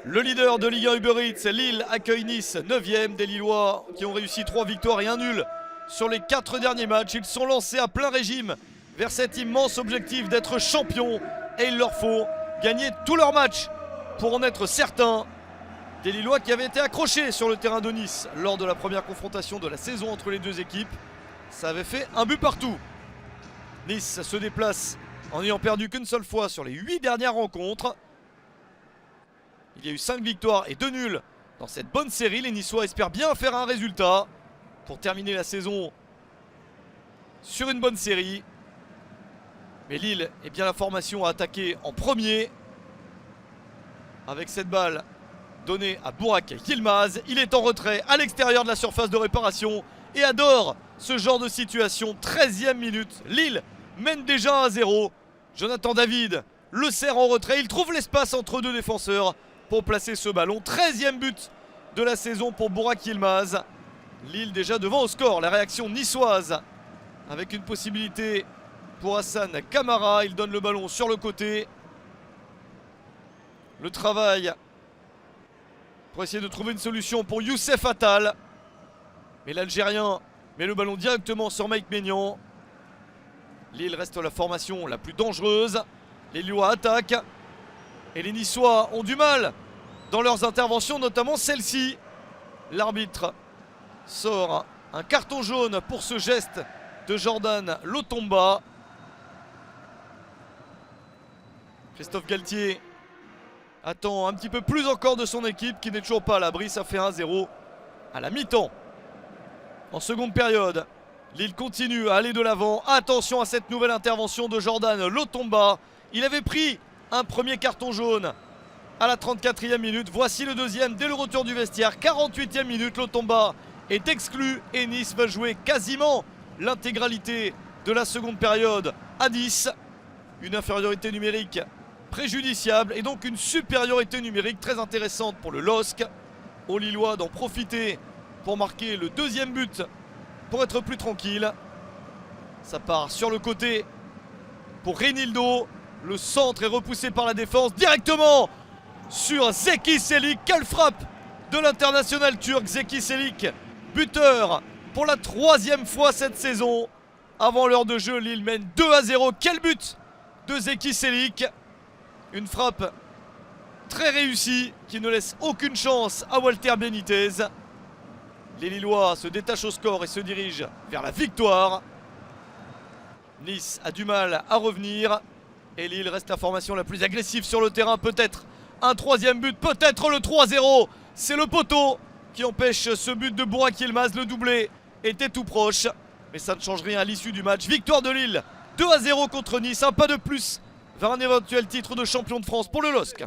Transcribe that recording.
Le leader de Ligue 1 Uber Eats, Lille, accueille Nice, 9e. Des Lillois qui ont réussi 3 victoires et 1 nul sur les 4 derniers matchs. Ils sont lancés à plein régime vers cet immense objectif d'être champion. Et il leur faut gagner tous leurs matchs pour en être certains. Des Lillois qui avaient été accrochés sur le terrain de Nice lors de la première confrontation de la saison entre les deux équipes. Ça avait fait un but partout. Nice se déplace en n'ayant perdu qu'une seule fois sur les 8 dernières rencontres. Il y a eu 5 victoires et 2 nuls dans cette bonne série. Les Niçois espèrent bien faire un résultat pour terminer la saison sur une bonne série. Mais Lille est bien la formation à attaquer en premier. Avec cette balle donnée à Burak Yilmaz. Il est en retrait à l'extérieur de la surface de réparation et adore ce genre de situation. 13e minute, Lille mène déjà 1-0. Jonathan David le serre en retrait. Il trouve l'espace entre deux défenseurs pour placer ce ballon. 13e but de la saison pour Burak Yilmaz. Lille déjà devant au score. La réaction niçoise avec une possibilité pour Hassan Kamara. Il donne le ballon sur le côté. Le travail pour essayer de trouver une solution pour Youssef Attal. Mais l'Algérien met le ballon directement sur Mike Maignan. Lille reste la formation la plus dangereuse. Les Lillois attaquent. Et les Niçois ont du mal dans leurs interventions, notamment celle-ci. L'arbitre sort un carton jaune pour ce geste de Jordan Lotomba. Christophe Galtier attend un petit peu plus encore de son équipe qui n'est toujours pas à l'abri. Ça fait 1-0 à la mi-temps. En seconde période, Lille continue à aller de l'avant. Attention à cette nouvelle intervention de Jordan Lotomba. Il avait pris un premier carton jaune à la 34e minute. Voici le deuxième dès le retour du vestiaire. 48e minute, Lotomba est exclu et Nice va jouer quasiment l'intégralité de la seconde période à 10. Une infériorité numérique préjudiciable et donc une supériorité numérique très intéressante pour le LOSC. Aux Lillois d'en profiter pour marquer le deuxième but pour être plus tranquille. Ça part sur le côté pour Renildo. Le centre est repoussé par la défense directement sur Zeki Çelik. Quelle frappe de l'international turc Zeki Çelik, buteur pour la 3e fois cette saison. Avant l'heure de jeu, Lille mène 2-0. Quel but de Zeki Çelik. Une frappe très réussie qui ne laisse aucune chance à Walter Benitez. Les Lillois se détachent au score et se dirigent vers la victoire. Nice a du mal à revenir. Et Lille reste la formation la plus agressive sur le terrain. Peut-être un 3e but, peut-être le 3-0. C'est le poteau qui empêche ce but de Burak Yilmaz. Le doublé était tout proche. Mais ça ne change rien à l'issue du match. Victoire de Lille, 2-0 contre Nice. Un pas de plus vers un éventuel titre de champion de France pour le LOSC.